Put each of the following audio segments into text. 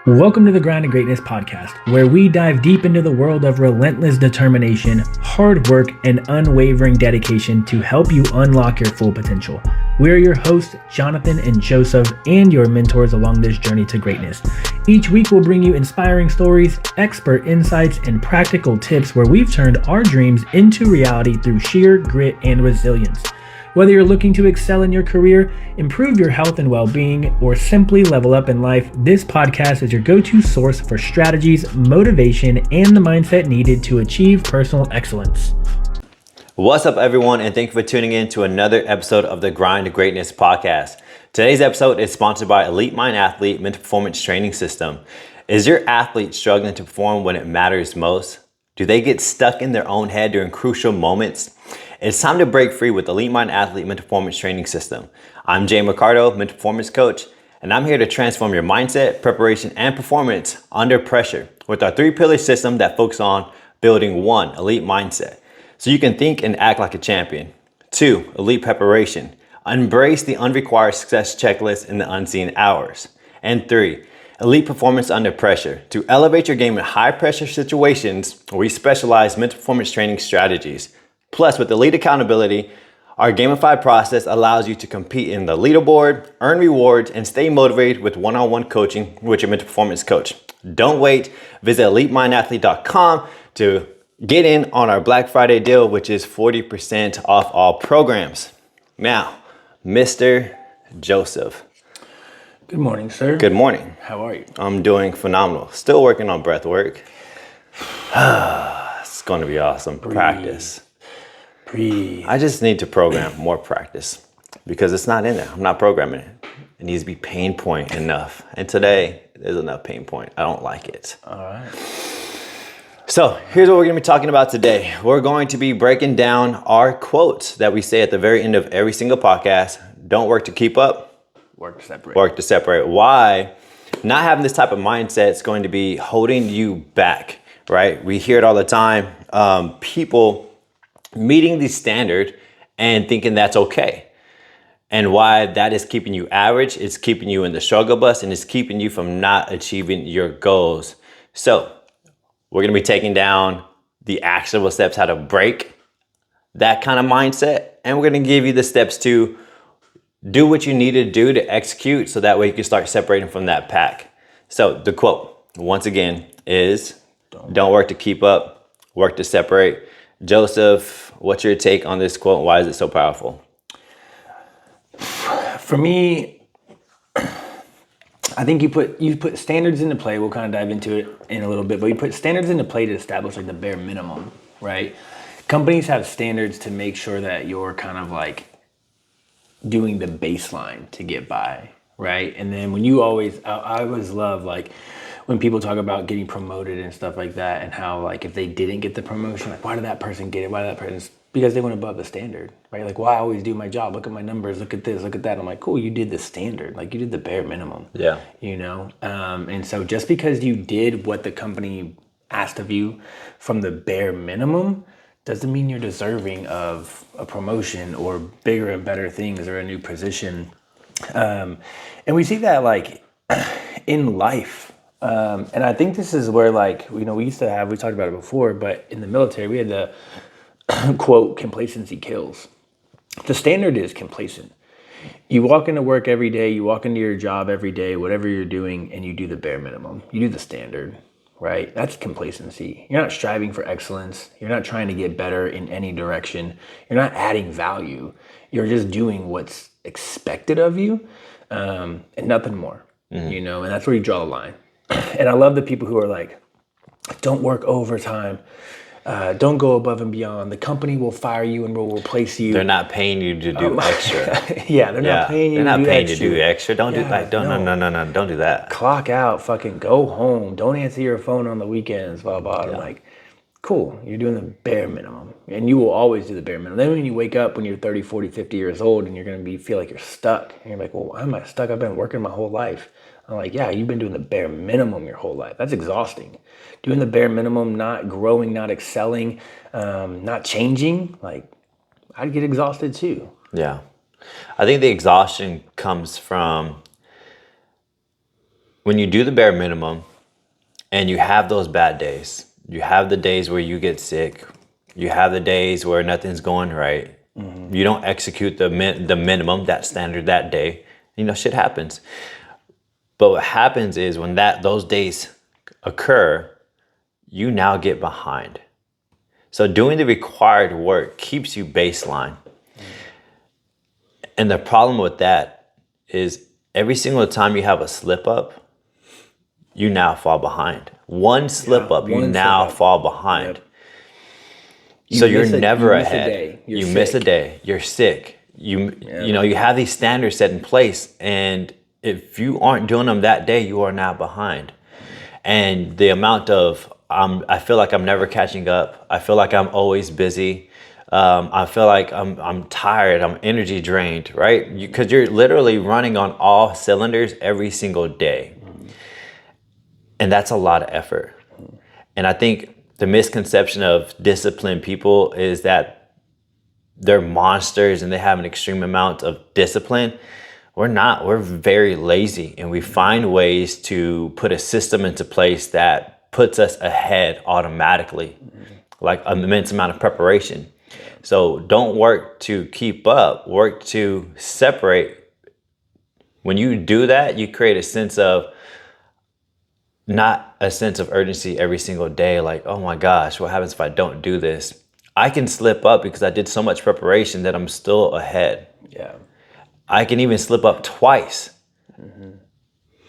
Welcome to the Grind to Greatness podcast, where we dive deep into the world of relentless determination, hard work, and unwavering dedication to help you unlock your full potential. We're your hosts, Jonathan and Joseph, and your mentors along this journey to greatness. Each week, we'll bring you inspiring stories, expert insights, and practical tips where we've turned our dreams into reality through sheer grit and resilience. Whether you're looking to excel in your career, improve your health and well-being, or simply level up in life, this podcast is your go-to source for strategies, motivation, and the mindset needed to achieve personal excellence. What's up, everyone, and thank you for tuning in to another episode of the Grind to Greatness podcast. Today's episode is sponsored by Elite Mind Athlete Mental Performance Training System. Is your athlete struggling to perform when it matters most? Do they get stuck in their own head during crucial moments? It's time to break free with Elite Mind Athlete Mental Performance Training System. I'm Jay McCardo, Mental Performance Coach, and I'm here to transform your mindset, preparation, and performance under pressure with our 3-pillar system that focuses on building 1, elite mindset, so you can think and act like a champion. 2, elite preparation. Embrace the unrequired success checklist in the unseen hours. And 3, elite performance under pressure. To elevate your game in high pressure situations, we specialize mental performance training strategies. Plus, with elite accountability, our gamified process allows you to compete in the leaderboard, earn rewards, and stay motivated with one-on-one coaching with your mental performance coach. Don't wait. Visit elitemindathlete.com to get in on our Black Friday deal, which is 40% off all programs. Now, Mr. Joseph. Good morning, sir. Good morning. How are you? I'm doing phenomenal. Still working on breath work. It's going to be awesome. Practice. Breathe. I just need to program more practice because it's not in there. I'm not programming it. It needs to be pain point enough. And today, there's enough pain point. I don't like it. All right. So here's what we're going to be talking about today. We're going to be breaking down our quotes that we say at the very end of every single podcast. Don't work to keep up. Work to separate. Work to separate. Why? Not having this type of mindset is going to be holding you back, right? We hear it all the time. People meeting the standard and thinking that's okay. And why that is keeping you average, it's keeping you in the struggle bus, and it's keeping you from not achieving your goals. So we're going to be taking down the actionable steps, how to break that kind of mindset. And we're going to give you the steps to do what you need to do to execute so that way you can start separating from that pack. So the quote, once again, is don't work to keep up, work to separate. Joseph, what's your take on this quote? Why is it so powerful? For me, I think you put standards into play. We'll kind of dive into it in a little bit, but you put standards into play to establish like the bare minimum, right? Companies have standards to make sure that you're kind of like doing the baseline to get by, right? And then when I always love like when people talk about getting promoted and stuff like that, and how like if they didn't get the promotion, like why did that person get it? Why did that person? Because they went above the standard, right? Like, well, I always do my job. Look at my numbers. Look at this. Look at that. I'm like, cool. You did the standard. Like you did the bare minimum. Yeah. You know. And so just because you did what the company asked of you from the bare minimum doesn't mean you're deserving of a promotion or bigger and better things or a new position. And we see that like in life. And I think this is where like, we talked about it before, but in the military, we had the quote, complacency kills. The standard is complacent. You walk into work every day, you walk into your job every day, whatever you're doing, and you do the bare minimum. You do the standard, right? That's complacency. You're not striving for excellence. You're not trying to get better in any direction. You're not adding value. You're just doing what's expected of you, and nothing more, and that's where you draw the line. And I love the people who are like, don't work overtime. Don't go above and beyond. The company will fire you and will replace you. They're not paying you to do extra. Yeah, they're not paying you to do extra. Don't do that. No, don't do that. Clock out, fucking go home. Don't answer your phone on the weekends, blah, blah. Yeah. I'm like, cool, you're doing the bare minimum. And you will always do the bare minimum. Then when you wake up when you're 30, 40, 50 years old and you're going to feel like you're stuck. And you're like, well, why am I stuck? I've been working my whole life. I'm like, yeah, you've been doing the bare minimum your whole life. That's exhausting. Doing the bare minimum, not growing, not excelling, not changing, like I'd get exhausted too. Yeah. I think the exhaustion comes from when you do the bare minimum and you have those bad days, you have the days where you get sick, you have the days where nothing's going right, you don't execute the minimum, that standard that day, shit happens. But what happens is when those days occur, you now get behind. So doing the required work keeps you baseline. And the problem with that is every single time you have a slip up, you now fall behind. One slip up, you now fall behind. Yep. So you're never ahead. You miss a day. You're sick. You have these standards set in place, and if you aren't doing them that day, you are now behind. And the amount of I feel like I'm never catching up. I feel like I'm always busy. I feel like I'm tired. I'm energy drained, right? Because you're literally running on all cylinders every single day. And that's a lot of effort. And I think the misconception of disciplined people is that they're monsters and they have an extreme amount of discipline. We're not. We're very lazy, and we find ways to put a system into place that puts us ahead automatically, like an immense amount of preparation. So don't work to keep up, work to separate. When you do that, you create a sense of, not a sense of urgency every single day, like, oh my gosh, what happens if I don't do this? I can slip up because I did so much preparation that I'm still ahead. Yeah. I can even slip up twice and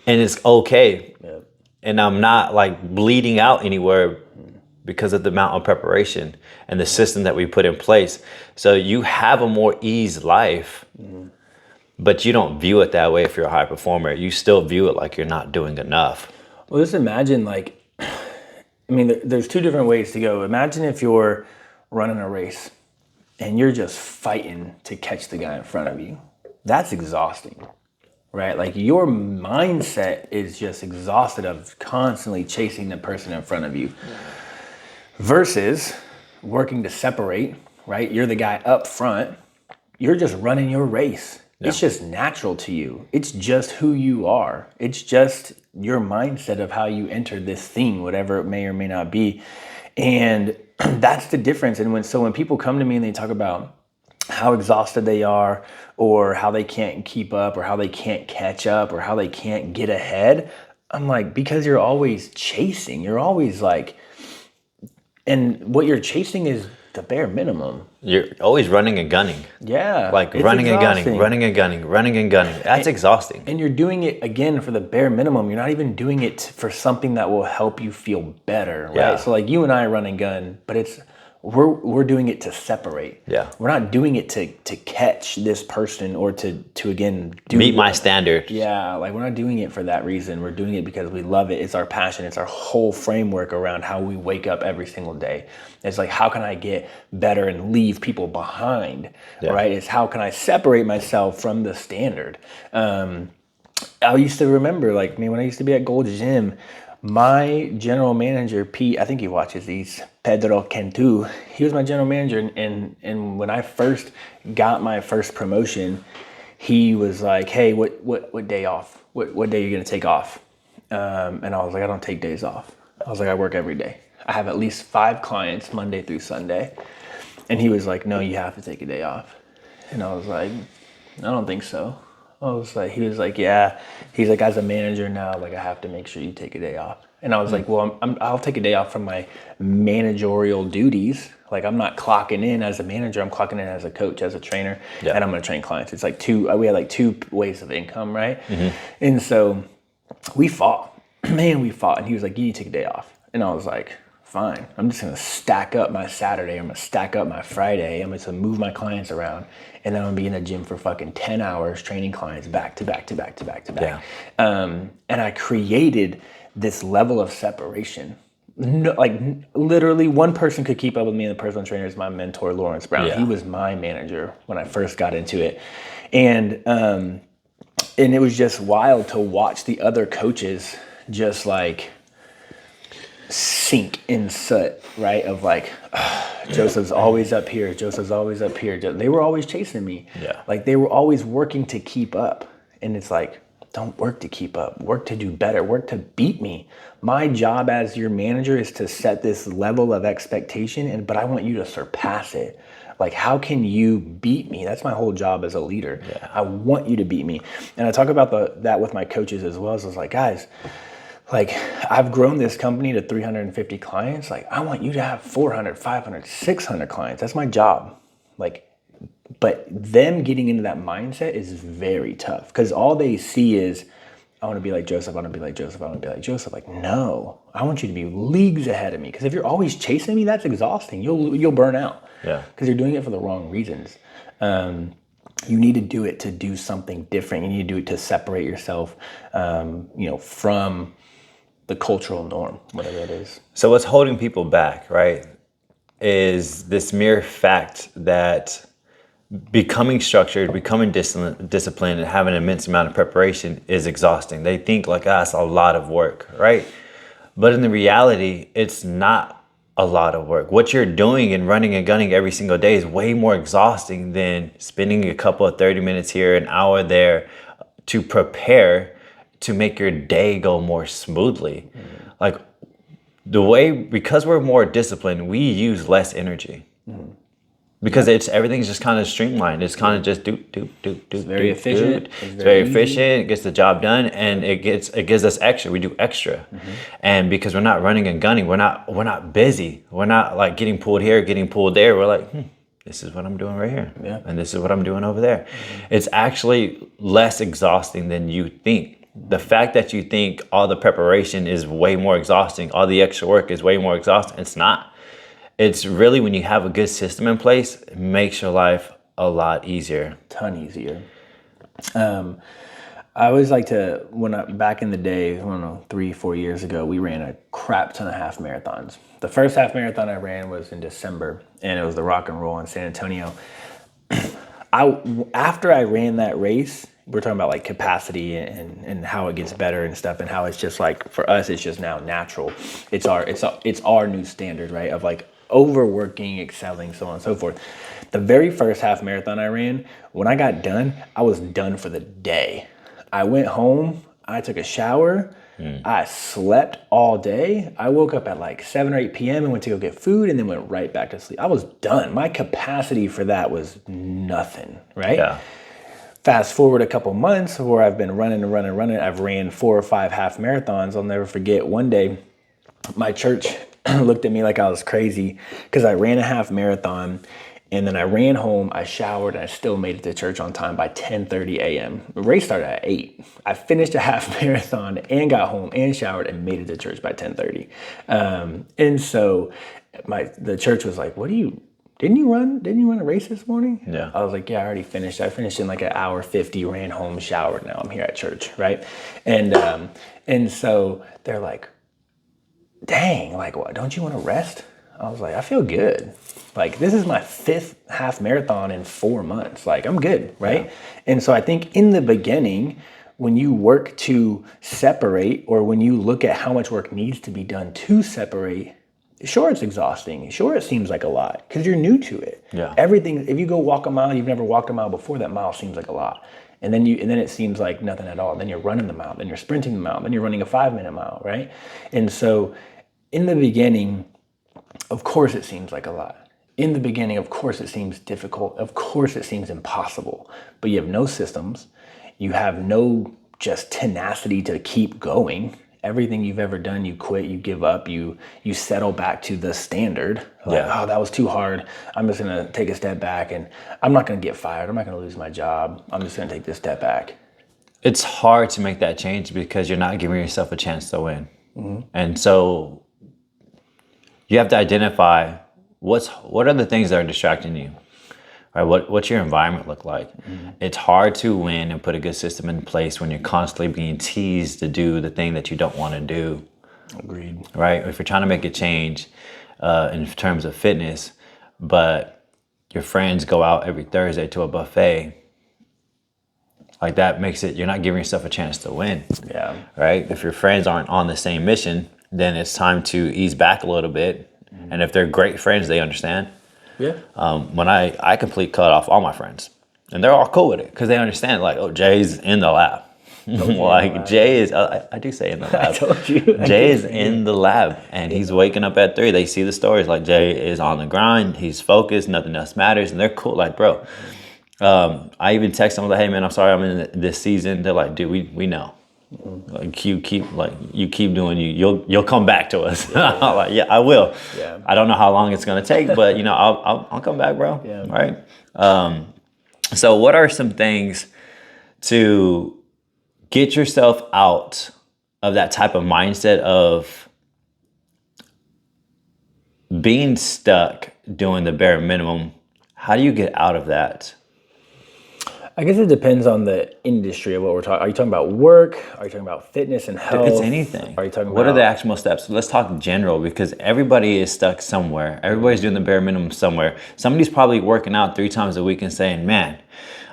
it's okay. Yep. And I'm not like bleeding out anywhere because of the amount of preparation and the system that we put in place. So you have a more eased life, but you don't view it that way if you're a high performer. You still view it like you're not doing enough. Well, just imagine there's two different ways to go. Imagine if you're running a race and you're just fighting to catch the guy in front of you. That's exhausting, right? Like your mindset is just exhausted of constantly chasing the person in front of you versus working to separate, right? You're the guy up front. You're just running your race. Yeah. It's just natural to you. It's just who you are. It's just your mindset of how you enter this thing, whatever it may or may not be. And that's the difference. And when people come to me and they talk about how exhausted they are or how they can't keep up or how they can't catch up or how they can't get ahead, I'm like, because you're always chasing. You're always like, and what you're chasing is the bare minimum. You're always running and gunning. Yeah. Like running and gunning, running and gunning, running and gunning. That's exhausting. And you're doing it again for the bare minimum. You're not even doing it for something that will help you feel better, right? Yeah. So like you and I run and gun, but we're doing it to separate. Yeah. We're not doing it to catch this person or to again meet my standard. Yeah, like we're not doing it for that reason. We're doing it because we love it. It's our passion. It's our whole framework around how we wake up every single day. It's like, how can I get better and leave people behind, right? It's how can I separate myself from the standard. I used to remember, like me when I used to be at Gold's Gym, my general manager, Pete, I think he watches these, Pedro Cantu, he was my general manager. And when I first got my first promotion, he was like, hey, what day off? What day are you going to take off? And I was like, I don't take days off. I was like, I work every day. I have at least 5 clients Monday through Sunday. And he was like, no, you have to take a day off. And I was like, I don't think so. He was like, yeah. He's like, as a manager now, like I have to make sure you take a day off. And I was like, well, I'll take a day off from my managerial duties. Like I'm not clocking in as a manager. I'm clocking in as a coach, as a trainer, and I'm going to train clients. It's like we had like 2 ways of income, right? Mm-hmm. And so we fought. Man, we fought. And he was like, you need to take a day off. And I was like, fine. I'm just going to stack up my Saturday. I'm going to stack up my Friday. I'm going to move my clients around. And then I'm going to be in the gym for fucking 10 hours training clients back to back to back to back to back. Yeah. And I created this level of separation. No, like literally one person could keep up with me, and the personal trainer is my mentor, Lawrence Brown. Yeah. He was my manager when I first got into it. And it was just wild to watch the other coaches just like sink in soot, right? Of like, Joseph's always up here. Joseph's always up here. They were always chasing me. Yeah. Like they were always working to keep up. And it's like, Don't work to keep up. Work to do better. Work to beat me. My job as your manager is to set this level of expectation, but I want you to surpass it. Like, how can you beat me? That's my whole job as a leader. Yeah. I want you to beat me. And I talk about that with my coaches as well. So I was like, guys, like, I've grown this company to 350 clients. Like, I want you to have 400, 500, 600 clients. That's my job. Like, but them getting into that mindset is very tough because all they see is, I want to be like Joseph, I want to be like Joseph, I want to be like Joseph. Like, no, I want you to be leagues ahead of me. Because if you're always chasing me, that's exhausting. You'll burn out. Yeah. Because you're doing it for the wrong reasons. You need to do it to do something different. You need to do it to separate yourself, from the cultural norm, whatever it is. So what's holding people back, right, is this mere fact that becoming structured, becoming disciplined, and having an immense amount of preparation is exhausting. They think like, it's a lot of work, right? But in the reality, it's not a lot of work. What you're doing and running and gunning every single day is way more exhausting than spending a couple of 30 minutes here, an hour there to prepare to make your day go more smoothly. Mm-hmm. Like because we're more disciplined, we use less energy. Mm-hmm. Because everything's just kind of streamlined. It's kind of just do. It's very efficient. It's very efficient. It gets the job done, and it gives us extra. We do extra, mm-hmm. And because we're not running and gunning, we're not busy. We're not like getting pulled here, getting pulled there. We're like, this is what I'm doing right here, and this is what I'm doing over there. Mm-hmm. It's actually less exhausting than you think. The fact that you think all the preparation is way more exhausting, all the extra work is way more exhausting, it's not. It's really when you have a good system in place, it makes your life a lot easier. Ton easier. I always like to, back in the day, I don't know, 3-4 years ago, we ran a crap ton of half marathons. The first half marathon I ran was in December, and it was the Rock and Roll in San Antonio. After I ran that race, we're talking about like capacity and how it gets better and stuff, and how it's just like, for us, it's just now natural. It's our new standard, right? Of like overworking, excelling, so on and so forth. The very first half marathon I ran, when I got done, I was done for the day. I went home, I took a shower, I slept all day. I woke up at like 7 or 8 p.m. and went to go get food and then went right back to sleep. I was done. My capacity for that was nothing, right? Yeah. Fast forward a couple months where I've been running. I've ran 4 or 5 half marathons. I'll never forget one day, my church looked at me like I was crazy because I ran a half marathon, and then I ran home, I showered, and I still made it to church on time by 10:30 a.m. The race started at 8. I finished a half marathon and got home and showered and made it to church by 10:30. And so the church was like, didn't you run a race this morning? Yeah. I was like, yeah, I already finished. I finished in like an hour 50, ran home, showered. Now I'm here at church, right? And so they're like, dang, like, what, don't you want to rest? I was like, I feel good. Like, this is my 5th half marathon in 4 months. Like, I'm good, right? Yeah. And so I think in the beginning, when you work to separate, or when you look at how much work needs to be done to separate, sure, it's exhausting. Sure, it seems like a lot because you're new to it. Yeah. Everything, if you go walk a mile, you've never walked a mile before, that mile seems like a lot. And then it seems like nothing at all. Then you're running the mile, then you're sprinting the mile, then you're running a 5-minute mile, right? And so in the beginning, of course it seems like a lot. In the beginning, of course it seems difficult. Of course it seems impossible. But you have no systems. You have no just tenacity to keep going. Everything you've ever done, you quit, you give up, you settle back to the standard. Like, oh, that was too hard. I'm just gonna take a step back, and I'm not gonna get fired. I'm not gonna lose my job. I'm just gonna take this step back. It's hard to make that change because you're not giving yourself a chance to win. Mm-hmm. And so you have to identify what are the things that are distracting you. Right? What's your environment look like? Mm-hmm. It's hard to win and put a good system in place when you're constantly being teased to do the thing that you don't want to do. Agreed. Right? If you're trying to make a change in terms of fitness, but your friends go out every Thursday to a buffet, like that makes it, you're not giving yourself a chance to win. Yeah. Right? If your friends aren't on the same mission, then it's time to ease back a little bit. Mm-hmm. And if they're great friends, they understand. Yeah. When I complete cut off all my friends, and they're all cool with it because they understand, like, oh, Jay's in the lab. Like Jay is, I do say in the lab. I told you. Jay is in the lab and he's waking up at 3. They see the stories like Jay is on the grind. He's focused. Nothing else matters. And they're cool. Like, bro, I even text them like, hey man, I'm sorry I'm in this season. They're like, dude, we know. Like you keep doing you. You'll come back to us. I'm like, yeah, I will. Yeah. I don't know how long it's gonna take, but I'll come back, bro. Yeah. Right. So what are some things to get yourself out of that type of mindset of being stuck doing the bare minimum? How do you get out of that? I guess it depends on the industry of what we're talking. Are you talking about work? Are you talking about fitness and health? It's anything. Are you talking what about... are the actionable steps? Let's talk general because everybody is stuck somewhere. Everybody's doing the bare minimum somewhere. Somebody's probably working out 3 times a week and saying, man,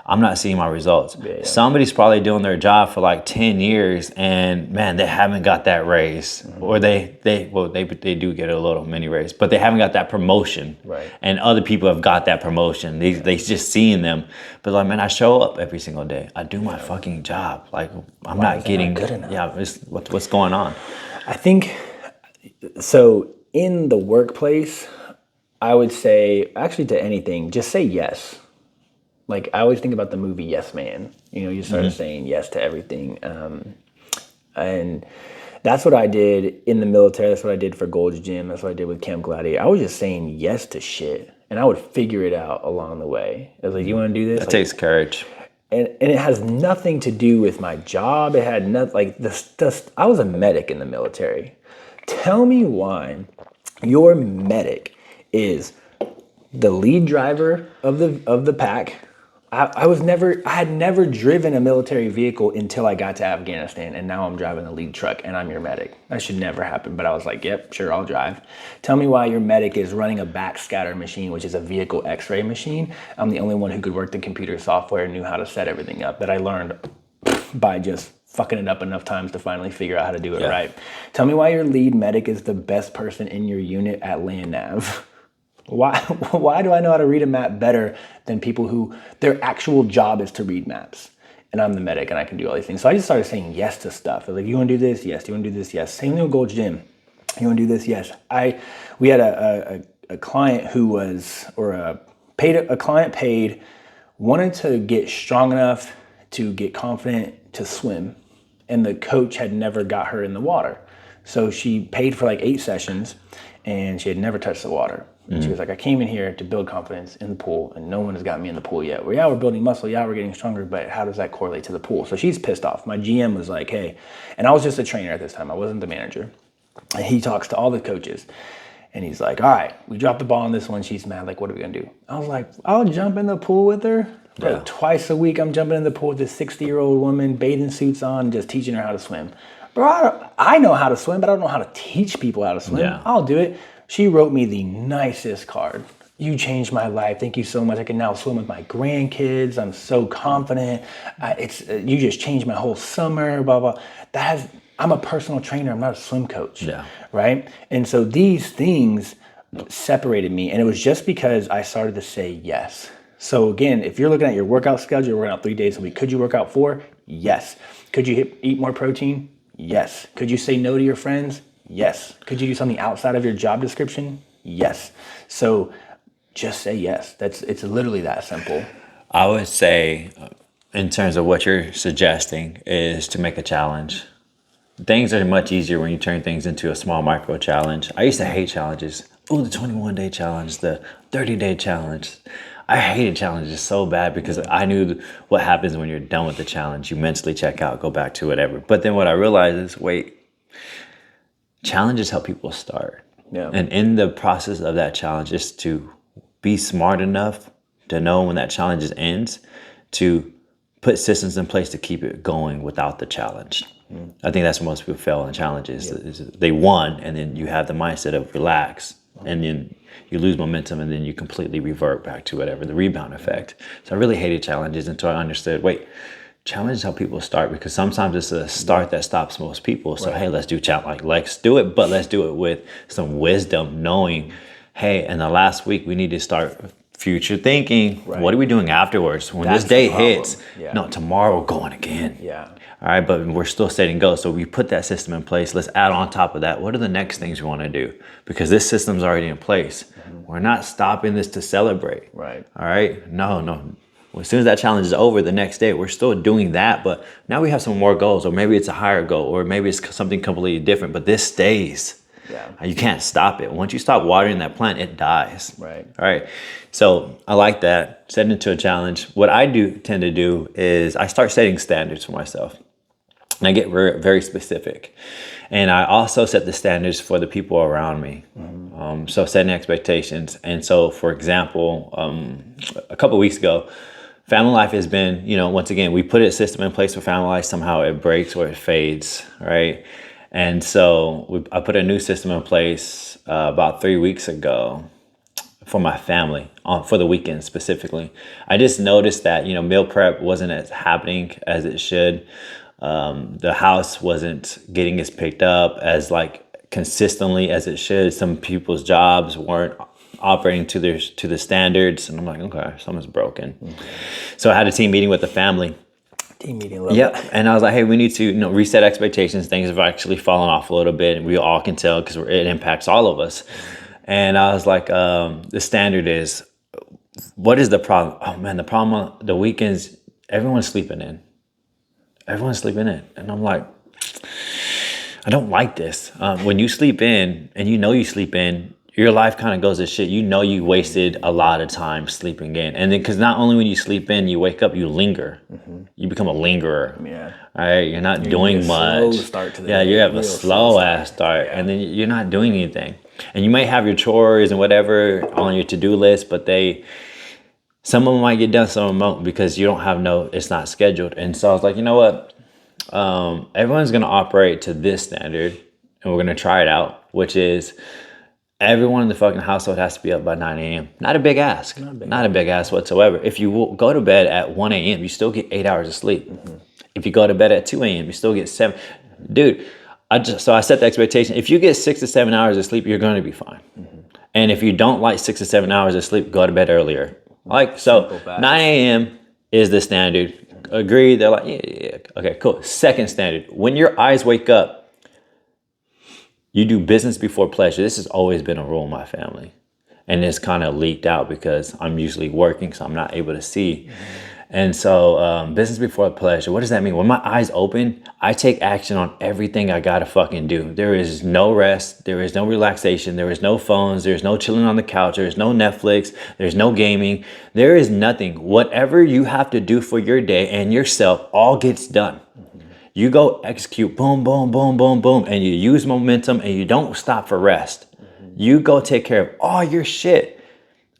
I'm not seeing my results. Yeah. Somebody's probably doing their job for like 10 years and man, they haven't got that raise. Mm-hmm. Or they do get a little mini raise, but they haven't got that promotion. Right. And other people have got that promotion. They just seeing them. But like, man, I show up every single day. I do my fucking job. Like I'm not getting good enough. Yeah, what's going on? I think so in the workplace, I would say actually to anything, just say yes. Like I always think about the movie Yes Man. You start saying yes to everything. And that's what I did in the military. That's what I did for Gold's Gym. That's what I did with Camp Gladiator. I was just saying yes to shit. And I would figure it out along the way. I was like, you want to do this? That takes courage. And it has nothing to do with my job. It had nothing, like I was a medic in the military. Tell me why your medic is the lead driver of the pack. I had never driven a military vehicle until I got to Afghanistan, and now I'm driving the lead truck, and I'm your medic. That should never happen, but I was like, yep, sure, I'll drive. Tell me why your medic is running a backscatter machine, which is a vehicle x-ray machine. I'm the only one who could work the computer software and knew how to set everything up that I learned by just fucking it up enough times to finally figure out how to do it right. Tell me why your lead medic is the best person in your unit at land nav. Why do I know how to read a map better than people who their actual job is to read maps? And I'm the medic and I can do all these things. So I just started saying yes to stuff. Like, you want to do this? Yes. Do you want to do this? Yes. Same thing with Gold's Gym. You want to do this? Yes. We had a client who was, a client paid, wanted to get strong enough to get confident to swim. And the coach had never got her in the water. So she paid for like 8 sessions and she had never touched the water. And she was like, I came in here to build confidence in the pool, and no one has got me in the pool yet. Well, yeah, we're building muscle. Yeah, we're getting stronger, but how does that correlate to the pool? So she's pissed off. My GM was like, hey, and I was just a trainer at this time. I wasn't the manager. And he talks to all the coaches, and he's like, all right, we dropped the ball on this one. She's mad. Like, what are we going to do? I was like, I'll jump in the pool with her. Bro, twice a week, I'm jumping in the pool with this 60-year-old woman, bathing suits on, just teaching her how to swim. Bro, I know how to swim, but I don't know how to teach people how to swim. Yeah. I'll do it. She wrote me the nicest card. You changed my life. Thank you so much. I can now swim with my grandkids. I'm so confident. You just changed my whole summer, blah, blah. I'm a personal trainer. I'm not a swim coach. Yeah. Right? And so these things separated me. And it was just because I started to say yes. So again, if you're looking at your workout schedule, you're working out 3 days a week. Could you work out 4? Yes. Could you eat more protein? Yes. Could you say no to your friends? Yes. Could you do something outside of your job description? Yes. So just say yes. It's literally that simple. I would say, in terms of what you're suggesting, is to make a challenge. Things are much easier when you turn things into a small micro challenge. I used to hate challenges. Oh, the 21-day challenge, the 30-day challenge. I hated challenges so bad because I knew what happens when you're done with the challenge. You mentally check out, go back to whatever. But then what I realized is, wait, challenges help people start. Yeah. And in the process of that challenge is to be smart enough to know when that challenge ends, to put systems in place to keep it going without the challenge. I think that's where most people fail in challenges. Yeah. They won, and then you have the mindset of relax, and then you lose momentum, and then you completely revert back to whatever, the rebound effect. So I really hated challenges until I understood, wait, challenges help people start, because sometimes it's a start that stops most people. So, hey, let's do challenge. Like, let's do it, but let's do it with some wisdom, knowing, hey, in the last week, we need to start future thinking. Right. What are we doing afterwards? When this day hits, no, tomorrow we're going again. Yeah. All right, but we're still setting goals. So we put that system in place. Let's add on top of that. What are the next things we want to do? Because this system's already in place. We're not stopping this to celebrate. Right. All right. No. As soon as that challenge is over, the next day, we're still doing that. But now we have some more goals, or maybe it's a higher goal, or maybe it's something completely different. But this stays. Yeah. You can't stop it. Once you stop watering that plant, it dies. Right. All right. So I like that. Setting it to a challenge. What I tend to do is I start setting standards for myself. And I get very specific. And I also set the standards for the people around me. So setting expectations. And so, for example, a couple of weeks ago, family life has been, once again, we put a system in place for family life. Somehow it breaks or it fades, right? And so I put a new system in place about 3 weeks ago for my family, for the weekend specifically. I just noticed that, meal prep wasn't as happening as it should. The house wasn't getting as picked up as consistently as it should. Some people's jobs weren't operating to the standards, and I'm like, okay, something's broken. So I had a team meeting with the family. Team meeting level. Yep, and I was like, hey, we need to reset expectations. Things have actually fallen off a little bit, and we all can tell because it impacts all of us. And I was like, the standard is, what is the problem? Oh man, the problem on the weekends, everyone's sleeping in. Everyone's sleeping in. And I'm like, I don't like this. When you sleep in and you sleep in, your life kind of goes to shit. You wasted a lot of time sleeping in. And then, because not only when you sleep in, you wake up, you linger. You become a lingerer. Yeah. All right. You're not doing much. Slow start to the day. You have a slow ass start. Yeah. And then you're not doing anything. And you might have your chores and whatever on your to-do list, but some of them might get done, some of them won't, because you don't have it's not scheduled. And so I was like, you know what? Everyone's going to operate to this standard, and we're going to try it out, which is everyone in the fucking household has to be up by 9 a.m. Not a big ask. Not a big ask whatsoever. If you go to bed at 1 a.m., you still get 8 hours of sleep. If you go to bed at 2 a.m., you still get 7. Dude, so I set the expectation. If you get 6 to 7 hours of sleep, you're going to be fine. And if you don't like 6 to 7 hours of sleep, go to bed earlier. 9 a.m. is the standard. Agree? They're like, yeah. Okay, cool. Second standard. When your eyes wake up, you do business before pleasure. This has always been a rule in my family. And it's kind of leaked out because I'm usually working, so I'm not able to see. And so business before pleasure, what does that mean? When my eyes open, I take action on everything I gotta fucking do. There is no rest. There is no relaxation. There is no phones. There's no chilling on the couch. There's no Netflix. There's no gaming. There is nothing. Whatever you have to do for your day and yourself all gets done. You go execute, boom, boom, boom, boom, boom, and you use momentum and you don't stop for rest. You go take care of all your shit.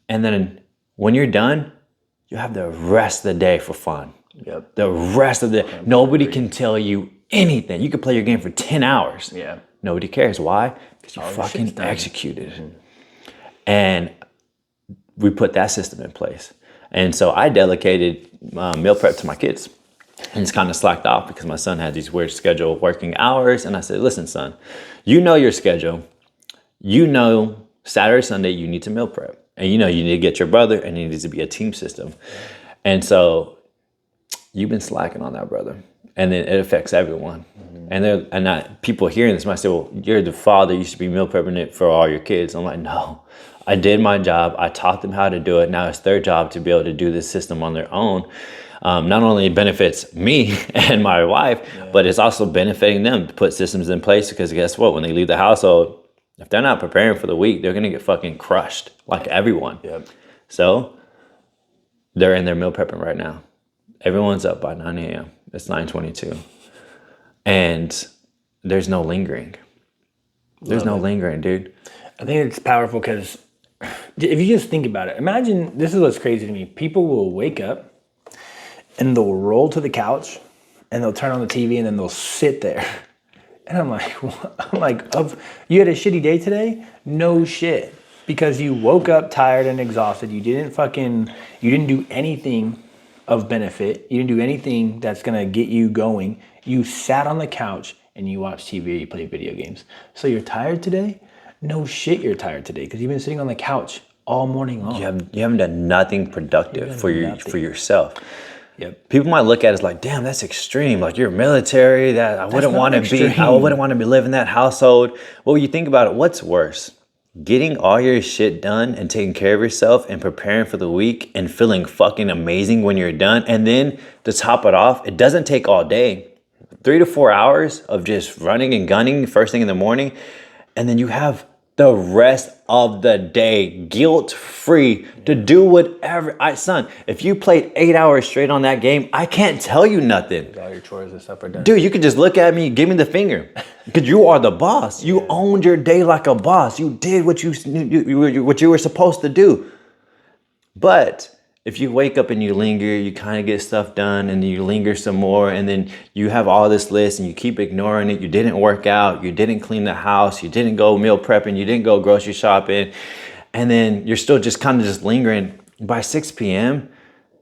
And then when you're done, you have the rest of the day for fun. Yep. The rest of the day. Nobody can tell you anything. You can play your game for 10 hours. Yeah. Nobody cares. Why? Because you fucking executed. And we put that system in place. And so I delegated meal prep to my kids. And it's kind of slacked off because my son had these weird scheduled working hours. And I said, listen, son, you know your schedule. You know Saturday, Sunday, you need to meal prep. And you need to get your brother, and it needs to be a team system. And so you've been slacking on that, brother. And then it affects everyone. And people hearing this might say, well, you're the father, you should be meal prepping it for all your kids. I'm like, no, I did my job. I taught them how to do it. Now it's their job to be able to do this system on their own. Not only benefits me and my wife, but it's also benefiting them to put systems in place, because guess what? When they leave the household, if they're not preparing for the week, they're going to get fucking crushed like everyone. Yep. So they're in their meal prepping right now. Everyone's up by 9 a.m. It's 9:22. And there's no lingering. There's no lingering, dude. I think it's powerful because if you just think about it, imagine, this is what's crazy to me. People will wake up and they'll roll to the couch and they'll turn on the TV and then they'll sit there. And I'm like, you had a shitty day today? No shit. Because you woke up tired and exhausted. You didn't do anything of benefit. You didn't do anything that's gonna get you going. You sat on the couch and you watched TV or you played video games. So you're tired today? No shit you're tired today because you've been sitting on the couch all morning long. You haven't done nothing productive for yourself. Yep. People might look at it as like, damn, that's extreme. Like you're military. That I wouldn't want to be. I wouldn't want to be living in that household. Well, when you think about it, what's worse? Getting all your shit done and taking care of yourself and preparing for the week and feeling fucking amazing when you're done. And then to top it off, it doesn't take all day. 3 to 4 hours of just running and gunning first thing in the morning. And then you have the rest of the day guilt-free to do whatever. Son, if you played 8 hours straight on that game, I can't tell you nothing. All your chores and stuff are done. Dude, you could just look at me, give me the finger, because you are the boss. You owned your day like a boss. You did what you were supposed to do. But if you wake up and you linger, you kind of get stuff done, and then you linger some more, and then you have all this list and you keep ignoring it. You didn't work out, you didn't clean the house, you didn't go meal prepping, you didn't go grocery shopping, and then you're still just kind of just lingering. By 6 p.m.,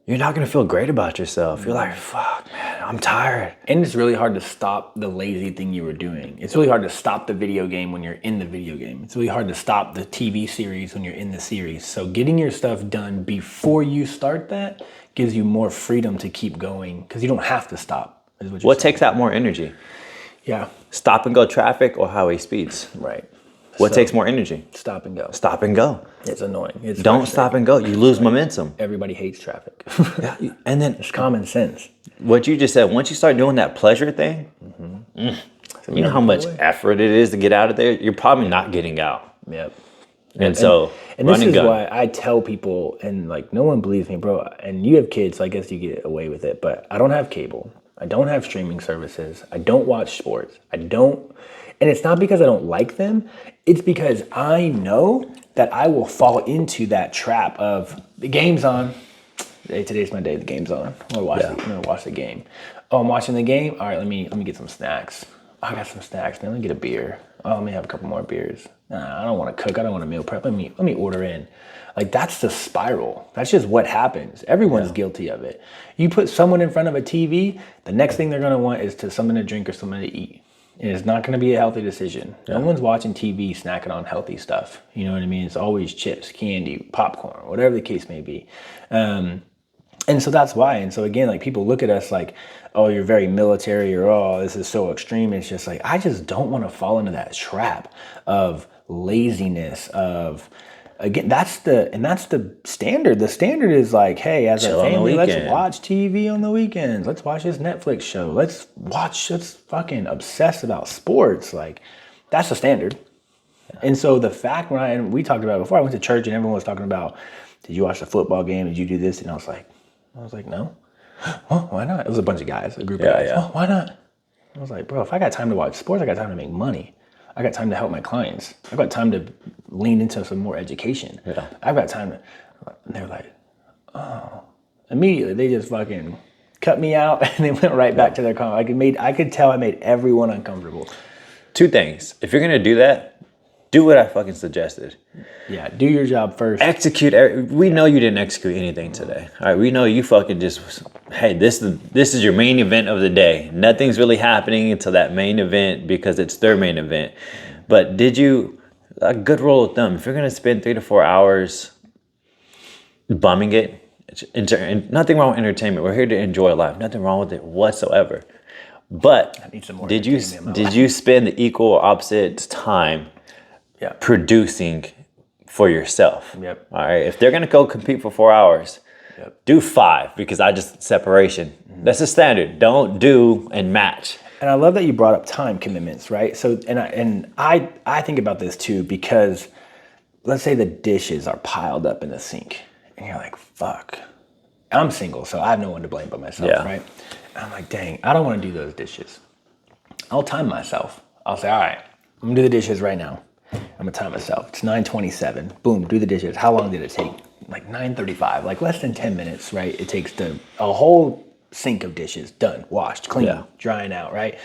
you're not going to feel great about yourself. You're like, fuck, man, I'm tired. And it's really hard to stop the lazy thing you were doing. It's really hard to stop the video game when you're in the video game. It's really hard to stop the TV series when you're in the series. So getting your stuff done before you start that gives you more freedom to keep going because you don't have to stop. What takes out more energy? Yeah. Stop and go traffic or highway speeds? Right. What takes more energy? Stop and go. Stop and go. It's annoying. It's Don't stop and go. You lose momentum. Everybody hates traffic. Yeah. And then it's common sense. What you just said, once you start doing that pleasure thing, you know how much effort it is to get out of there? You're probably not getting out. Yep. And so, and this is why I tell people, and like no one believes me, bro. And you have kids, so I guess you get away with it. But I don't have cable. I don't have streaming services. I don't watch sports. And it's not because I don't like them. It's because I know that I will fall into that trap of the game's on. Hey, today's my day. The game's on. I'm gonna watch the game. Oh, I'm watching the game. All right, let me get some snacks. I got some snacks. Then let me get a beer. Oh, let me have a couple more beers. Nah, I don't want to cook. I don't want to meal prep. Let me order in. Like that's the spiral. That's just what happens. Everyone's guilty of it. You put someone in front of a TV, the next thing they're gonna want is something to drink or something to eat. And it's not going to be a healthy decision. No one's watching TV snacking on healthy stuff. You know what I mean? It's always chips, candy, popcorn, whatever the case may be. And so that's why. And so again, like people look at us like, oh, you're very military, or oh, this is so extreme. It's just like, I just don't want to fall into that trap of laziness, of, again, that's the standard. The standard is like, hey, as a family, let's watch TV on the weekends. Let's watch this Netflix show. Let's fucking obsess about sports. Like, that's the standard. And so the fact and we talked about it before, I went to church and everyone was talking about, did you watch the football game? Did you do this? And I was like, no. Well, why not? It was a bunch of guys, a group of guys. Oh, why not? I was like, bro, if I got time to watch sports, I got time to make money. I got time to help my clients. I've got time to lean into some more education. Yeah. I've got time to, and they're like, oh. Immediately, they just fucking cut me out and they went right back to their car. I could tell I made everyone uncomfortable. 2 things. If you're going to do that, do what I fucking suggested. Yeah, do your job first. Execute. We know you didn't execute anything today. All right, we know you fucking just, hey, this is your main event of the day. Nothing's really happening until that main event because it's their main event. But a good rule of thumb, if you're going to spend 3 to 4 hours bumming it, nothing wrong with entertainment. We're here to enjoy life. Nothing wrong with it whatsoever. But I need some more did you spend the equal or opposite time producing for yourself? Yep. All right. If they're going to go compete for 4 hours, do 5 because separation. Mm-hmm. That's the standard. Don't do and match. And I love that you brought up time commitments, right? So, and I think about this too, because let's say the dishes are piled up in the sink and you're like, fuck, I'm single, so I have no one to blame but myself, right? And I'm like, dang, I don't want to do those dishes. I'll time myself. I'll say, all right, I'm gonna do the dishes right now. I'm gonna time myself. It's 9:27. Boom, do the dishes. How long did it take? Like 9:35, like less than 10 minutes, right? It takes a whole sink of dishes done, washed, clean, drying out, right?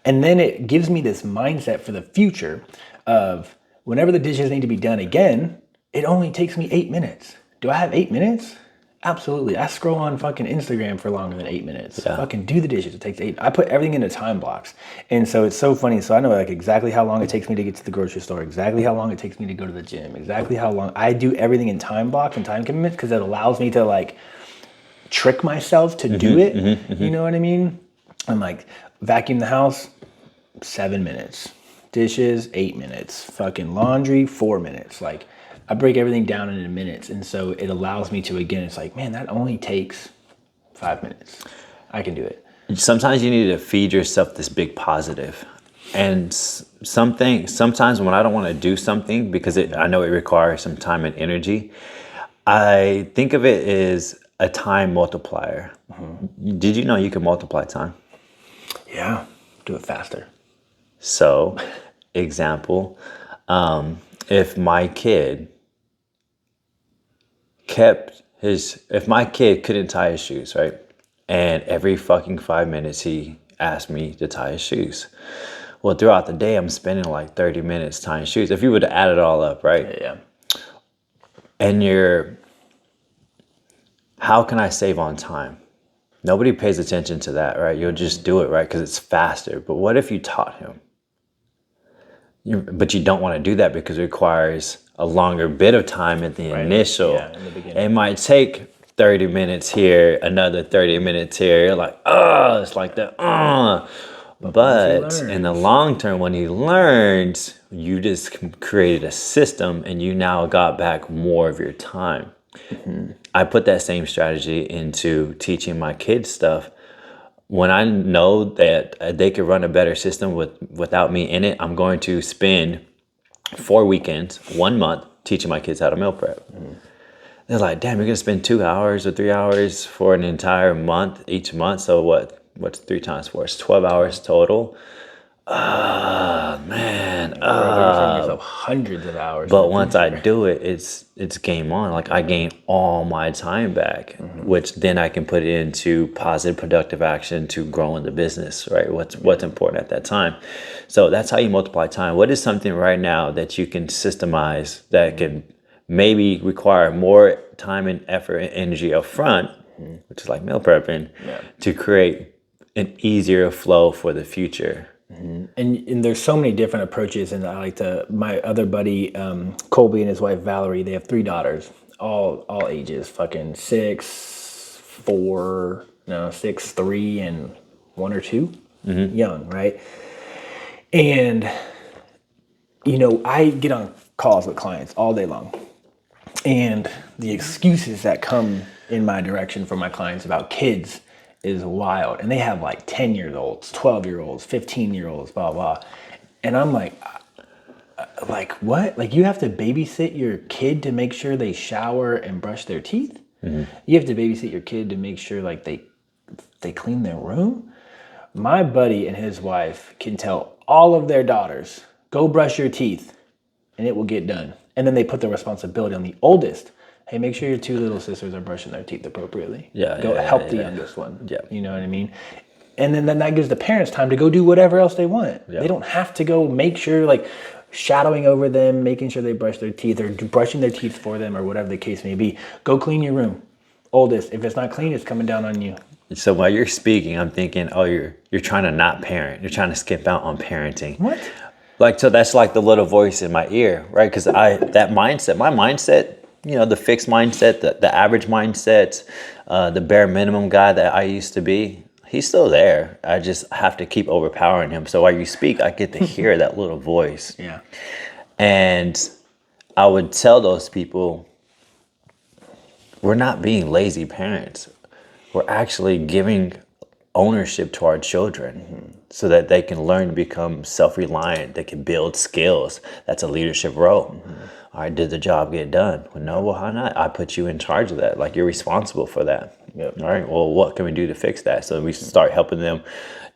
And then it gives me this mindset for the future of whenever the dishes need to be done again, it only takes me 8 minutes. Do I have 8 minutes? Absolutely. I scroll on fucking Instagram for longer than 8 minutes. Fucking do the dishes. It takes 8. I put everything into time blocks. And so it's so funny. So I know like exactly how long it takes me to get to the grocery store, exactly how long it takes me to go to the gym, exactly how long. I do everything in time blocks and time commitments because it allows me to like trick myself to do it. You know what I mean? I'm like, vacuum the house, 7 minutes. Dishes, 8 minutes. Fucking laundry, 4 minutes. Like, I break everything down into minutes. And so it allows me to, again, it's like, man, that only takes 5 minutes. I can do it. Sometimes you need to feed yourself this big positive. And sometimes when I don't want to do something because I know it requires some time and energy, I think of it as a time multiplier. Did you know you can multiply time? Yeah, do it faster. So, example, if my kid couldn't tie his shoes, right? And every fucking 5 minutes he asked me to tie his shoes. Well, throughout the day, I'm spending like 30 minutes tying shoes. If you were to add it all up, right? Yeah. And how can I save on time? Nobody pays attention to that, right? You'll just do it, right? Because it's faster. But what if you taught him? But you don't want to do that because it requires a longer bit of time at the initial. Yeah, in the beginning. It might take 30 minutes here, another 30 minutes here. You're like, it's like that, But in the long term, when he learned, you just created a system and you now got back more of your time. I put that same strategy into teaching my kids stuff. When I know that they could run a better system without me in it, I'm going to spend 4 weekends, 1 month, teaching my kids how to meal prep. They're like, damn, you're going to spend 2 hours or 3 hours for an entire month, each month. So what's 3 times 4? It's 12 hours total. Man. You're saving yourself hundreds of hours. But once I do it, it's game on. Like I gain all my time back, which then I can put it into positive, productive action to grow in the business, right? What's important at that time. So that's how you multiply time. What is something right now that you can systemize that can maybe require more time and effort and energy up front, which is like meal prepping, to create an easier flow for the future? And there's so many different approaches, and my other buddy Colby and his wife Valerie, they have 3 daughters, all ages, fucking 6, 3, and 1 or 2, young, right? And I get on calls with clients all day long, and the excuses that come in my direction from my clients about kids is wild. And they have like 10-year-olds, 12-year-olds, 15-year-olds, blah, blah. And I'm like, what? Like you have to babysit your kid to make sure they shower and brush their teeth? You have to babysit your kid to make sure like they clean their room? My buddy and his wife can tell all of their daughters, go brush your teeth and it will get done. And then they put the responsibility on the oldest. Hey, make sure your 2 little sisters are brushing their teeth appropriately. Go help the youngest one. Yeah. You know what I mean? And then that gives the parents time to go do whatever else they want. Yeah. They don't have to go make sure, like, shadowing over them, making sure they brush their teeth or brushing their teeth for them or whatever the case may be. Go clean your room. Oldest, if it's not clean, it's coming down on you. So while you're speaking, I'm thinking, you're trying to not parent. You're trying to skip out on parenting. What? Like, so that's like the little voice in my ear, right? Because my mindset, the fixed mindset, the average mindset, the bare minimum guy that I used to be, he's still there. I just have to keep overpowering him. So while you speak, I get to hear that little voice. Yeah. And I would tell those people, we're not being lazy parents. We're actually giving ownership to our children so that they can learn to become self-reliant. They can build skills. That's a leadership role. All right, did the job get done? Well, no, well, how not? I put you in charge of that. Like, you're responsible for that. Yep. All right, well, what can we do to fix that? So we start helping them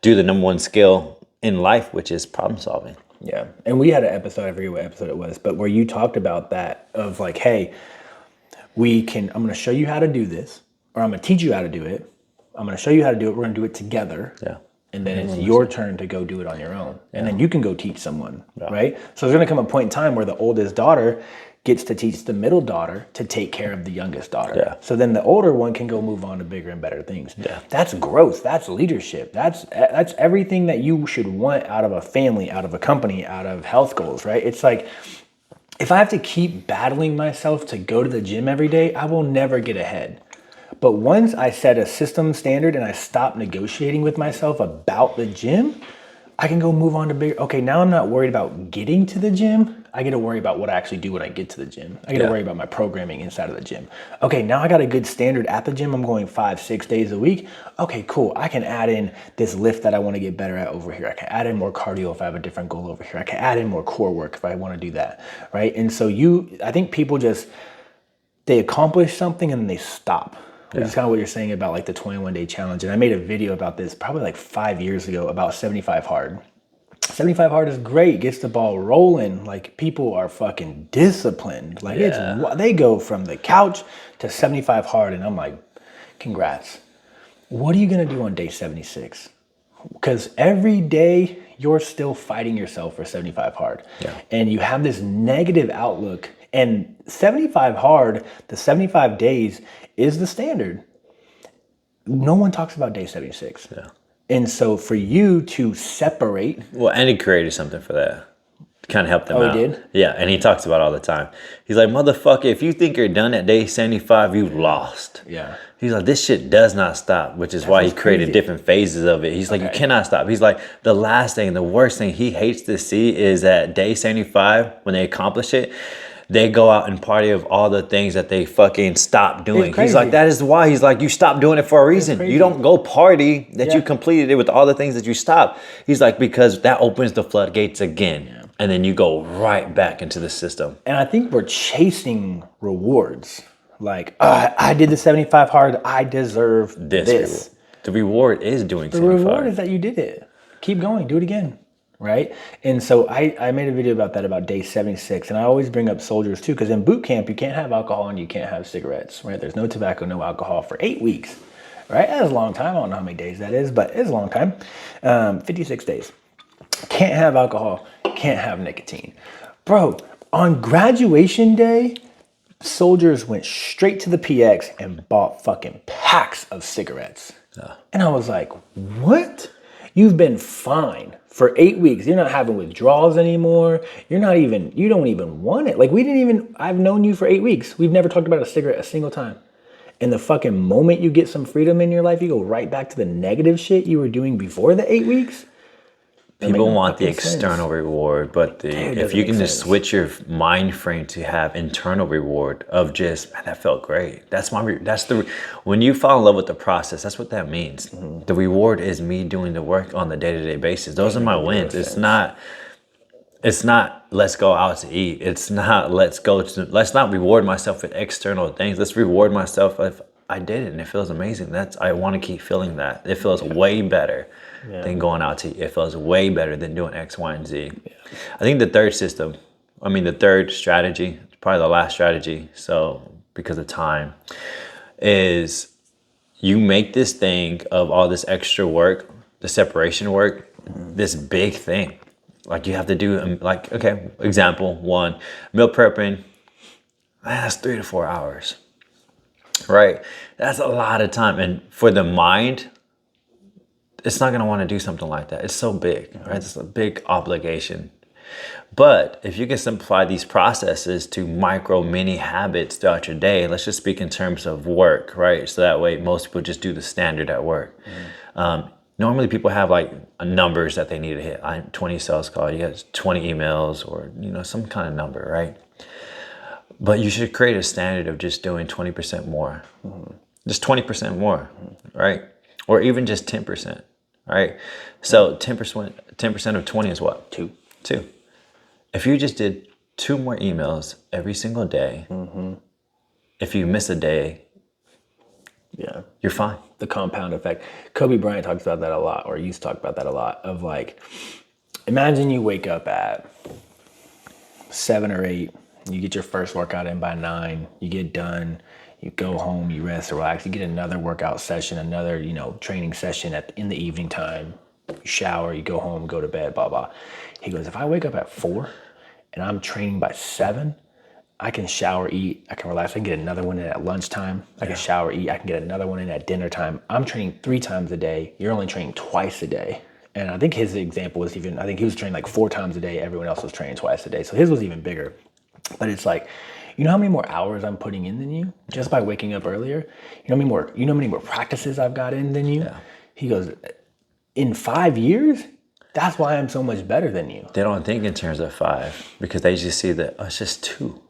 do the number one skill in life, which is problem solving. Yeah. And we had an episode, I forget what episode it was, but where you talked about that of like, hey, I'm going to show you how to do this, or I'm going to teach you how to do it. I'm going to show you how to do it. We're going to do it together. Yeah. And then it's your turn to go do it on your own. And then you can go teach someone, right? So there's going to come a point in time where the oldest daughter gets to teach the middle daughter to take care of the youngest daughter. Yeah. So then the older one can go move on to bigger and better things. Yeah. That's growth. That's leadership. That's everything that you should want out of a family, out of a company, out of health goals, right? It's like, if I have to keep battling myself to go to the gym every day, I will never get ahead. But once I set a system standard and I stop negotiating with myself about the gym, I can go move on to bigger. Okay, now I'm not worried about getting to the gym. I get to worry about what I actually do when I get to the gym. I get to worry about my programming inside of the gym. Okay, now I got a good standard at the gym. I'm going 5-6 days a week. Okay, cool. I can add in this lift that I want to get better at over here. I can add in more cardio if I have a different goal over here. I can add in more core work if I want to do that, right? And so I think people they accomplish something and then they stop. Which is kind of what you're saying about like the 21-day challenge. And I made a video about this probably like 5 years ago about 75 hard. 75 hard is great, gets the ball rolling. Like people are fucking disciplined. Like they go from the couch to 75 hard, and I'm like, congrats. What are you gonna do on day 76? Because every day you're still fighting yourself for 75 hard. And you have this negative outlook. And 75 hard, the 75 days is the standard. No one talks about day 76. And so for you to separate. Well, and he created something for that. Kind of helped them out. He did? Yeah, and he talks about it all the time. He's like, motherfucker, if you think you're done at day 75, you lost. Yeah. He's like, this shit does not stop, which is why he created different phases of it. He's like, you cannot stop. He's like, the last thing, the worst thing he hates to see is at day 75, when they accomplish it, they go out and party of all the things that they fucking stopped doing. He's like, that is why. He's like, you stopped doing it for a reason. You don't go party that you completed it with all the things that you stopped. He's like, because that opens the floodgates again. And then you go right back into the system. And I think we're chasing rewards. Like, I did the 75 hard. I deserve this. The reward is doing 75. The reward is that you did it. Keep going. Do it again. Right? And so I made a video about that, about day 76. And I always bring up soldiers too, because in boot camp, you can't have alcohol and you can't have cigarettes, right? There's no tobacco, no alcohol for 8 weeks, right? That's a long time. I don't know how many days that is, but it's a long time. 56 days. Can't have alcohol, can't have nicotine. Bro, on graduation day, soldiers went straight to the PX and bought fucking packs of cigarettes. And I was like, what? You've been fine for 8 weeks. You're not having withdrawals anymore. You don't even want it. Like I've known you for 8 weeks. We've never talked about a cigarette a single time. And the fucking moment you get some freedom in your life, you go right back to the negative shit you were doing before the 8 weeks. People want the external reward, but if you can just switch your mind frame to have internal reward of just, man, that felt great. When you fall in love with the process, that's what that means. The reward is me doing the work on the day-to-day basis. Those are my wins. It's not let's go out to eat. It's not let's not reward myself with external things. Let's reward myself if I did it and it feels amazing. I want to keep feeling that. It feels way better than going out to eat. It feels way better than doing X, Y, and Z. I think the third strategy, probably the last strategy, so because of time, is you make this thing of all this extra work, the separation work, this big thing. Like you have to do, example one, meal prepping, that's 3 to 4 hours, right? That's a lot of time. And for the mind, it's not gonna wanna do something like that. It's so big, right? It's a big obligation. But if you can simplify these processes to micro mini habits throughout your day, let's just speak in terms of work, right? So that way most people just do the standard at work. Normally people have like numbers that they need to hit. 20 sales calls, you get 20 emails or some kind of number, right? But you should create a standard of just doing 20% more. Just 20% more, right? Or even just 10%, right? So 10% of 20 is what? 2. If you just did 2 more emails every single day, if you miss a day, you're fine. The compound effect. Kobe Bryant talks about that a lot, or used to talk about that a lot, of like, imagine you wake up at 7 or 8, you get your first workout in by 9, you get done, you go home, you rest, relax, you get another workout session, another, training session in the evening time, you shower, you go home, go to bed, blah, blah. He goes, if I wake up at 4 and I'm training by 7, I can shower, eat, I can relax, I can get another one in at lunchtime, I can shower, eat, I can get another one in at dinner time. I'm training 3 times a day, you're only training twice a day. And I think his example was I think he was training like 4 times a day, everyone else was training twice a day. So his was even bigger. But it's like, you know how many more hours I'm putting in than you just by waking up earlier? You know how many more practices I've got in than you? Yeah. He goes, in 5 years, that's why I'm so much better than you. They don't think in terms of 5 because they just see that it's just 2.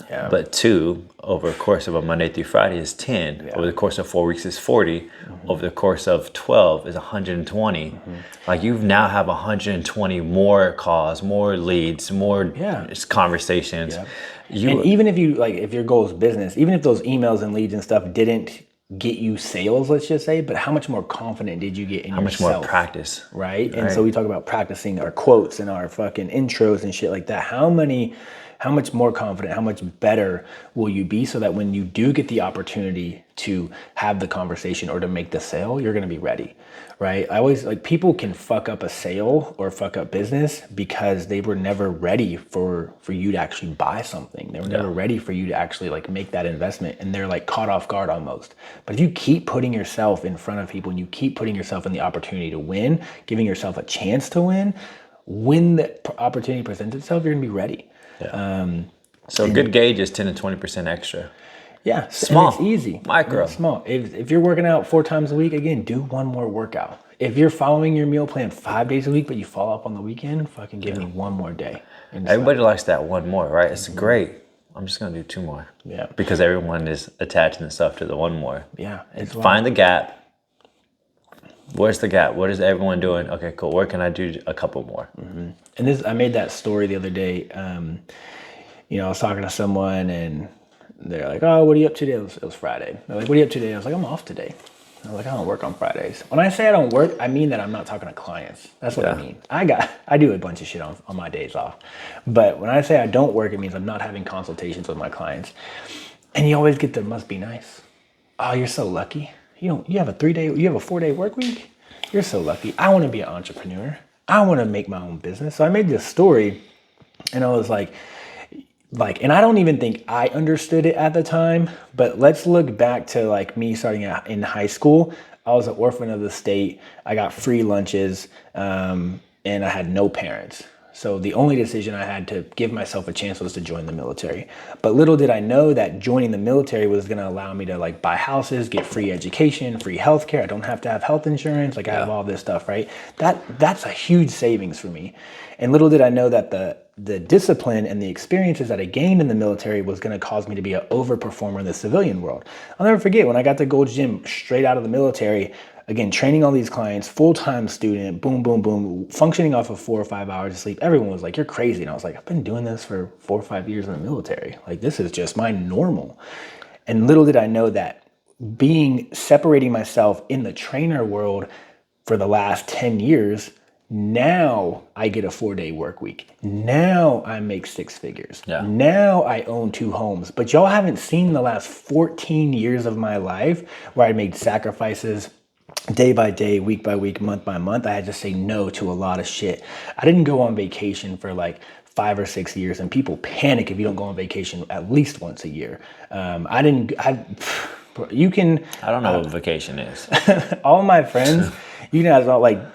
Yeah. But 2 over the course of a Monday through Friday is 10. Yeah. Over the course of 4 weeks is 40. Over the course of 12 is 120. Like you now have 120 more calls, more leads, more conversations. Yeah. And even if if your goal is business, even if those emails and leads and stuff didn't get you sales, let's just say, but how much more confident did you get in yourself? How much more practice? Right? And so we talk about practicing our quotes and our fucking intros and shit like that. How much more confident, how much better will you be so that when you do get the opportunity to have the conversation or to make the sale, you're going to be ready, right? I always people can fuck up a sale or fuck up business because they were never ready for you to actually buy something. They were never ready for you to actually make that investment, and they're caught off guard almost. But if you keep putting yourself in front of people and you keep putting yourself in the opportunity to win, giving yourself a chance to win, when the opportunity presents itself, you're going to be ready. Yeah. So a good gauge is 10 to 20% extra. Yeah, small. And it's easy. Micro. Yeah, small. If you're working out 4 times a week, again, do one more workout. If you're following your meal plan 5 days a week, but you fall off on the weekend, fucking give me one more day. Everybody likes that one more, right? It's great. I'm just going to do 2 more. Yeah. Because everyone is attaching themselves to the one more. Yeah. Find the gap. Where's the gap? What is everyone doing? Okay, cool. Where can I do a couple more? Mm-hmm. And I made that story the other day. I was talking to someone and they're like, "Oh, what are you up to today?" It was Friday. They're like, "What are you up to today?" I was like, "I'm off today." I was like, "I don't work on Fridays." When I say I don't work, I mean that I'm not talking to clients. That's what I mean. I do a bunch of shit on my days off. But when I say I don't work, it means I'm not having consultations with my clients. And you always get the must be nice. "Oh, you're so lucky. You have a 4-day work week? You're so lucky. I want to be an entrepreneur. I want to make my own business." So I made this story and I was like, and I don't even think I understood it at the time, but let's look back to me starting out in high school. I was an orphan of the state. I got free lunches, and I had no parents. So the only decision I had to give myself a chance was to join the military. But little did I know that joining the military was going to allow me to buy houses, get free education, free healthcare. I don't have to have health insurance. I have all this stuff, right? That's a huge savings for me. And little did I know that the discipline and the experiences that I gained in the military was going to cause me to be an overperformer in the civilian world. I'll never forget when I got to Gold's Gym straight out of the military, again, training all these clients, full-time student, boom, boom, boom, functioning off of 4 or 5 hours of sleep. Everyone was like, "You're crazy." And I was like, "I've been doing this for 4 or 5 years in the military. This is just my normal." And little did I know that separating myself in the trainer world for the last 10 years, now I get a 4-day work week. Now I make 6 figures. Yeah. Now I own 2 homes. But y'all haven't seen the last 14 years of my life where I made sacrifices day by day, week by week, month by month. I had to say no to a lot of shit. I didn't go on vacation for 5 or 6 years, and people panic if you don't go on vacation at least once a year. I don't know what vacation is. All my friends, you guys are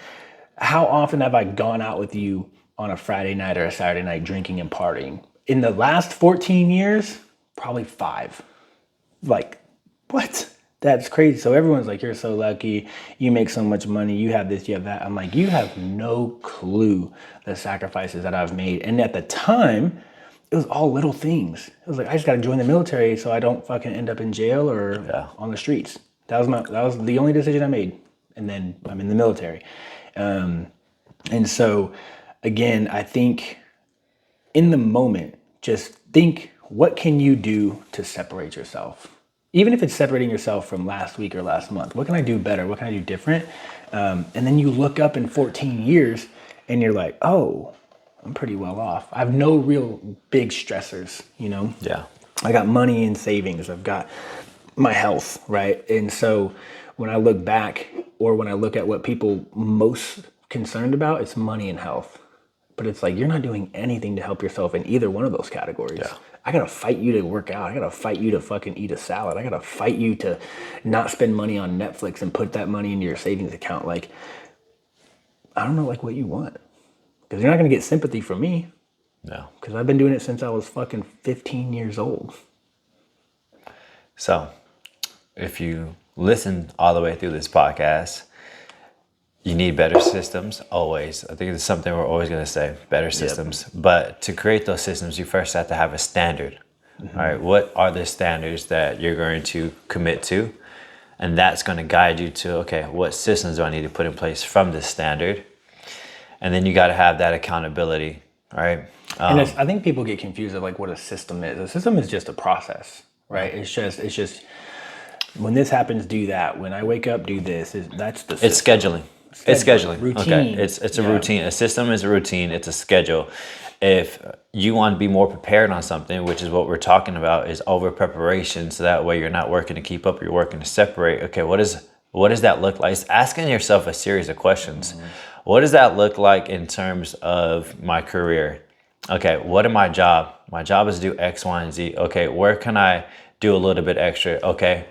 how often have I gone out with you on a Friday night or a Saturday night drinking and partying? In the last 14 years, probably 5. What? That's crazy. So everyone's like, "You're so lucky. You make so much money. You have this, you have that." I'm like, you have no clue the sacrifices that I've made. And at the time, it was all little things. It was I just got to join the military so I don't fucking end up in jail or on the streets. That was the only decision I made. And then I'm in the military. And so again, I think in the moment, just think, what can you do to separate yourself? Even if it's separating yourself from last week or last month, what can I do better? What can I do different? And then you look up in 14 years and you're like, "Oh, I'm pretty well off. I have no real big stressors, Yeah. I got money and savings. I've got my health, right?" And so when I look back, or when I look at what people most concerned about, it's money and health. But it's you're not doing anything to help yourself in either one of those categories. Yeah. I gotta fight you to work out. I gotta fight you to fucking eat a salad. I gotta fight you to not spend money on Netflix and put that money into your savings account. I don't know what you want. Because you're not gonna get sympathy from me. No. Because I've been doing it since I was fucking 15 years old. So, if you listen all the way through this podcast, you need better systems always. I think it's something we're always going to say, better systems. But to create those systems, you first have to have a standard. All right, what are the standards that you're going to commit to? And that's going to guide you to, okay, what systems do I need to put in place from this standard? And then you got to have that accountability, all right? And I think people get confused of like what a system is. A system is just a process, right? It's just when this happens, do that. When I wake up, do this. That's the system. It's scheduling. It's scheduling. Routine. Okay. It's a routine. A system is a routine. It's a schedule. If you want to be more prepared on something, which is what we're talking about, is over preparation. So that way you're not working to keep up, you're working to separate. Okay, what does that look like? It's asking yourself a series of questions. What does that look like in terms of my career? Okay, what is my job? My job is to do X, Y, and Z. Okay, where can I do a little bit extra? Okay,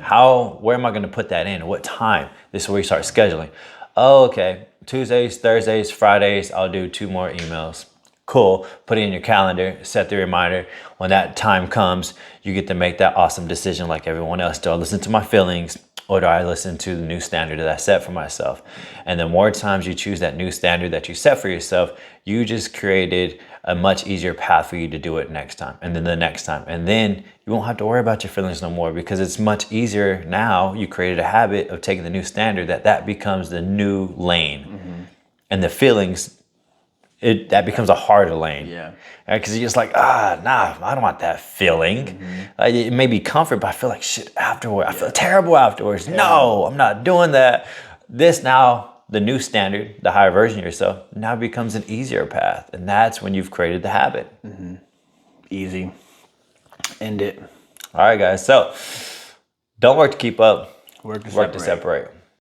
where am I going to put that in? What time? This is where you start scheduling. Oh, okay, Tuesdays, Thursdays, Fridays, I'll do 2 more emails. Cool, put it in your calendar, set the reminder. When that time comes, you get to make that awesome decision like everyone else. Do I listen to my feelings or do I listen to the new standard that I set for myself? And the more times you choose that new standard that you set for yourself, you just created a much easier path for you to do it next time and then the next time. And then you won't have to worry about your feelings no more because it's much easier now. You created a habit of taking the new standard that becomes the new lane. And the feelings, that becomes a harder lane. Yeah. Because you're just like, nah, I don't want that feeling. It may be comfort, but I feel like shit afterward. I feel terrible afterwards. Yeah. No, I'm not doing that. This now, the new standard, the higher version of yourself, now becomes an easier path. And that's when you've created the habit. Easy. End it. All right, guys. So don't work to keep up. Work to separate.